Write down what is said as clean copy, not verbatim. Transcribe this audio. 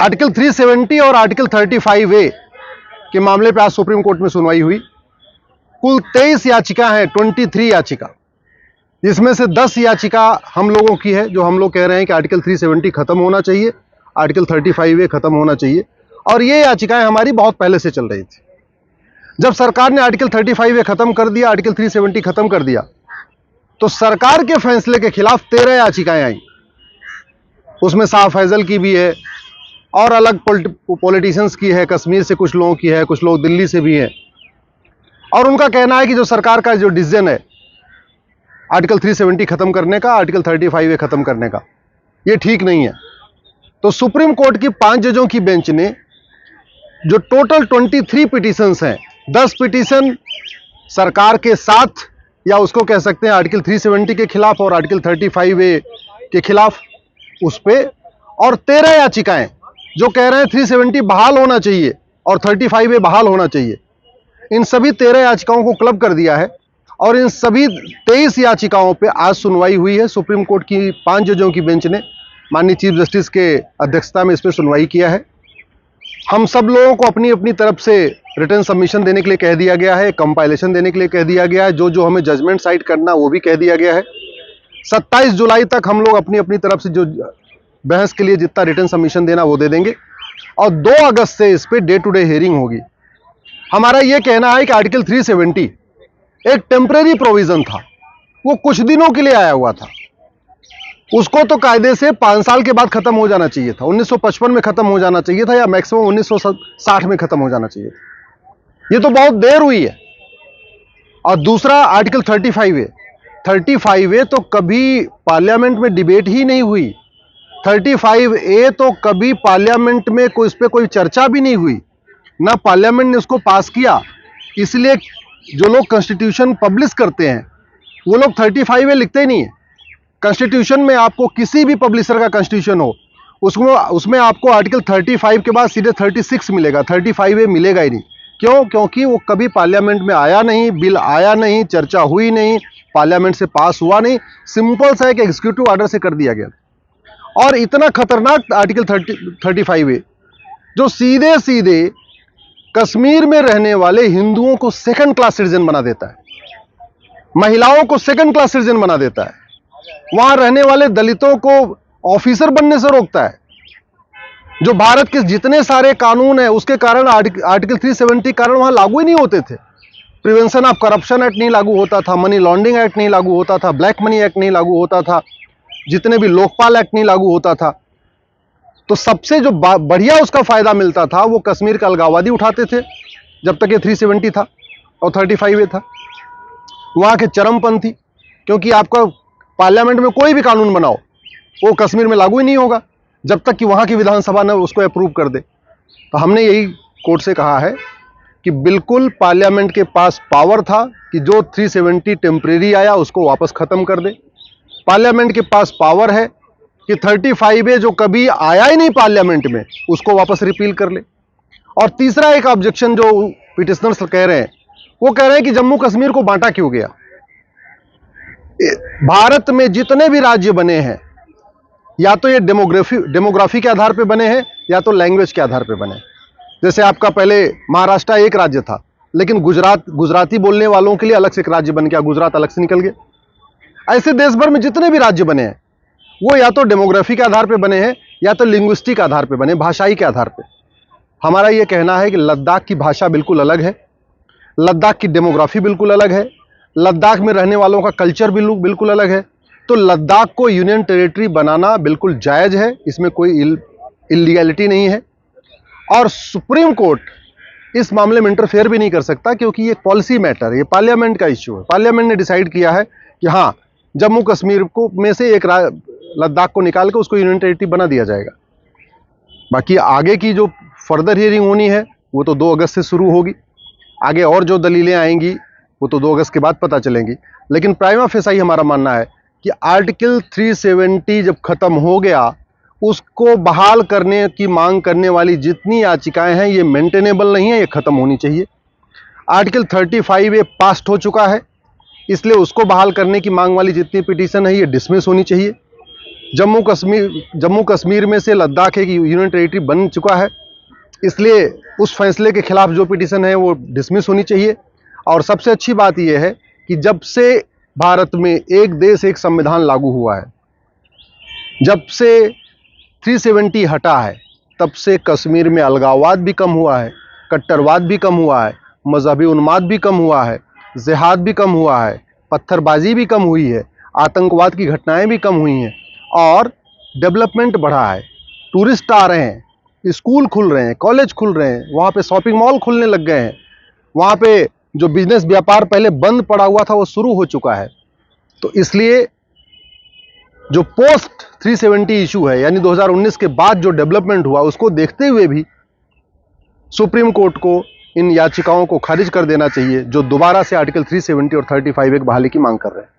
Article 370 और article 35A के मामले पे आज सुप्रीम कोर्ट में सुनवाई हुई। कुल 23 याचिका हैं, 23 याचिका, जिसमें से 10 याचिका हम लोगों की है, जो हम लोग कह रहे हैं कि आर्टिकल 370 खत्म होना चाहिए, आर्टिकल 35A खत्म होना चाहिए। और ये याचिकाएं हमारी बहुत पहले से चल रही थी। जब सरकार ने आर्टिकल 35A खत्म कर दिया, आर्टिकल 370 खत्म कर दिया, तो सरकार के फैसले के खिलाफ 13 याचिकाएं आई। उसमें शाह फैजल की भी है और अलग पॉलिटिशियंस की है, कश्मीर से कुछ लोगों की है, कुछ लोग दिल्ली से भी हैं। और उनका कहना है कि जो सरकार का जो डिसीजन है आर्टिकल 370 खत्म करने का, आर्टिकल 35A खत्म करने का, ये ठीक नहीं है। तो सुप्रीम कोर्ट की 5 जजों की बेंच ने जो टोटल 23 पिटीशंस हैं, 10 पिटीशन सरकार के साथ या उसको कह सकते हैं आर्टिकल 370 के खिलाफ और आर्टिकल 35A के खिलाफ, उस पे, और 13 याचिकाएं जो कह रहे हैं 370 बहाल होना चाहिए और 35A बहाल होना चाहिए। इन सभी 13 याचिकाओं को क्लब कर दिया है और इन सभी 23 याचिकाओं पे आज सुनवाई हुई है। सुप्रीम कोर्ट की 5 जजों की बेंच ने माननीय चीफ जस्टिस के अध्यक्षता में इस पर सुनवाई किया है। हम सब लोगों को अपनी अपनी तरफ से रिटर्न सबमिशन देने के लिए कह दिया गया है, कंपाइलेशन देने के लिए कह दिया गया है, जो जो हमें जजमेंट साइट करना वो भी कह दिया गया है। 27 जुलाई तक हम लोग अपनी अपनी तरफ से जो बहस के लिए जितना रिटर्न सबमिशन देना वो दे देंगे और 2 अगस्त से इस पे डे टू डे हियरिंग होगी। हमारा ये कहना है कि आर्टिकल 370 एक टेम्परेरी प्रोविजन था, वो कुछ दिनों के लिए आया हुआ था। उसको तो कायदे से 5 साल के बाद खत्म हो जाना चाहिए था, 1955 में खत्म हो जाना चाहिए था या मैक्सिमम 1960 में खत्म हो जाना चाहिए था। ये तो बहुत देर हुई है। और दूसरा आर्टिकल 35A तो कभी पार्लियामेंट में डिबेट ही नहीं हुई। 35A तो कभी पार्लियामेंट में कोई इस पर कोई चर्चा भी नहीं हुई, ना पार्लियामेंट ने उसको पास किया। इसलिए जो लोग कॉन्स्टिट्यूशन पब्लिश करते हैं वो लोग 35A लिखते ही नहीं है। कॉन्स्टिट्यूशन में आपको किसी भी पब्लिशर का कॉन्स्टिट्यूशन हो, उसमें आपको आर्टिकल 35 के बाद सीधे 36 मिलेगा, 35A मिलेगा ही नहीं। क्यों? क्योंकि वो कभी पार्लियामेंट में आया नहीं, बिल आया नहीं, चर्चा हुई नहीं, पार्लियामेंट से पास हुआ नहीं, सिंपल सा एक एग्जीक्यूटिव ऑर्डर से कर दिया गया। और इतना खतरनाक आर्टिकल 35A जो सीधे सीधे कश्मीर में रहने वाले हिंदुओं को सेकंड क्लास सिटीजन बना देता है, महिलाओं को सेकंड क्लास सिटीजन बना देता है, वहां रहने वाले दलितों को ऑफिसर बनने से रोकता है। जो भारत के जितने सारे कानून हैं उसके कारण आर्टिकल 370 कारण वहां लागू ही नहीं होते थे। प्रिवेंशन ऑफ करप्शन एक्ट नहीं लागू होता था, मनी लॉन्ड्रिंग एक्ट नहीं लागू होता था, ब्लैक मनी एक्ट नहीं लागू होता था, जितने भी लोकपाल एक्ट नहीं लागू होता था। तो सबसे जो बढ़िया उसका फायदा मिलता था वो कश्मीर का अलगाववादी उठाते थे, जब तक ये 370 था और 35A था। वहां के चरमपंथी, क्योंकि आपका पार्लियामेंट में कोई भी कानून बनाओ वो कश्मीर में लागू ही नहीं होगा जब तक कि वहां की विधानसभा ने उसको अप्रूव कर दे। तो हमने यही कोर्ट से कहा है कि बिल्कुल पार्लियामेंट के पास पावर था कि जो 370 टेम्परेरी आया उसको वापस खत्म कर दे। पार्लियामेंट के पास पावर है कि 35A जो कभी आया ही नहीं पार्लियामेंट में उसको वापस रिपील कर ले। और तीसरा एक ऑब्जेक्शन जो पिटिशनर्स कह रहे हैं, वो कह रहे हैं कि जम्मू कश्मीर को बांटा क्यों गया। भारत में जितने भी राज्य बने हैं या तो ये डेमोग्राफी के आधार पे बने हैं या तो लैंग्वेज के आधार पे बने। जैसे आपका पहले महाराष्ट्र एक राज्य था, लेकिन गुजराती बोलने वालों के लिए अलग से एक राज्य बन गया, गुजरात अलग से निकल गया। ऐसे देश भर में जितने भी राज्य बने हैं वो या तो डेमोग्राफी के आधार पे बने हैं या तो लिंग्विस्टिक आधार पे बने, भाषाई के आधार पे। हमारा ये कहना है कि लद्दाख की भाषा बिल्कुल अलग है, लद्दाख की डेमोग्राफी बिल्कुल अलग है, लद्दाख में रहने वालों का कल्चर बिल्कुल अलग है। तो लद्दाख को यूनियन टेरिटरी बनाना बिल्कुल जायज़ है, इसमें कोई इलीगैलिटी नहीं है। और सुप्रीम कोर्ट इस मामले में इंटरफेयर भी नहीं कर सकता, क्योंकि ये पॉलिसी मैटर है, ये पार्लियामेंट का इश्यू है। पार्लियामेंट ने डिसाइड किया है कि हाँ, जम्मू कश्मीर को में से एक लद्दाख को निकाल के उसको यूनियन टेरिटरी बना दिया जाएगा। बाकी आगे की जो फर्दर हियरिंग होनी है वो तो 2 अगस्त से शुरू होगी। आगे और जो दलीलें आएंगी वो तो 2 अगस्त के बाद पता चलेंगी। लेकिन प्राइमा फेसाई हमारा मानना है कि आर्टिकल 370 जब खत्म हो गया, उसको बहाल करने की मांग करने वाली जितनी याचिकाएं हैं ये मेंटेनेबल नहीं है, ये खत्म होनी चाहिए। आर्टिकल 35A पास्ट हो चुका है, इसलिए उसको बहाल करने की मांग वाली जितनी पिटीशन है ये डिसमिस होनी चाहिए। जम्मू कश्मीर में से लद्दाख एक यूनियन टेरिटरी बन चुका है, इसलिए उस फैसले के खिलाफ जो पिटीशन है वो डिसमिस होनी चाहिए। और सबसे अच्छी बात यह है कि जब से भारत में एक देश एक संविधान लागू हुआ है, जब से 370 हटा है, तब से कश्मीर में अलगाववाद भी कम हुआ है, कट्टरवाद भी कम हुआ है, मजहबी उन्माद भी कम हुआ है, जिहाद भी कम हुआ है, पत्थरबाजी भी कम हुई है, आतंकवाद की घटनाएं भी कम हुई हैं और डेवलपमेंट बढ़ा है। टूरिस्ट आ रहे हैं, स्कूल खुल रहे हैं, कॉलेज खुल रहे हैं, वहाँ पे शॉपिंग मॉल खुलने लग गए हैं, वहाँ पे जो बिजनेस व्यापार पहले बंद पड़ा हुआ था वो शुरू हो चुका है। तो इसलिए जो पोस्ट 370 इशू है, यानी 2019 के बाद जो डेवलपमेंट हुआ, उसको देखते हुए भी सुप्रीम कोर्ट को इन याचिकाओं को खारिज कर देना चाहिए, जो दोबारा से आर्टिकल 370 और 35 एक बहाली की मांग कर रहे हैं।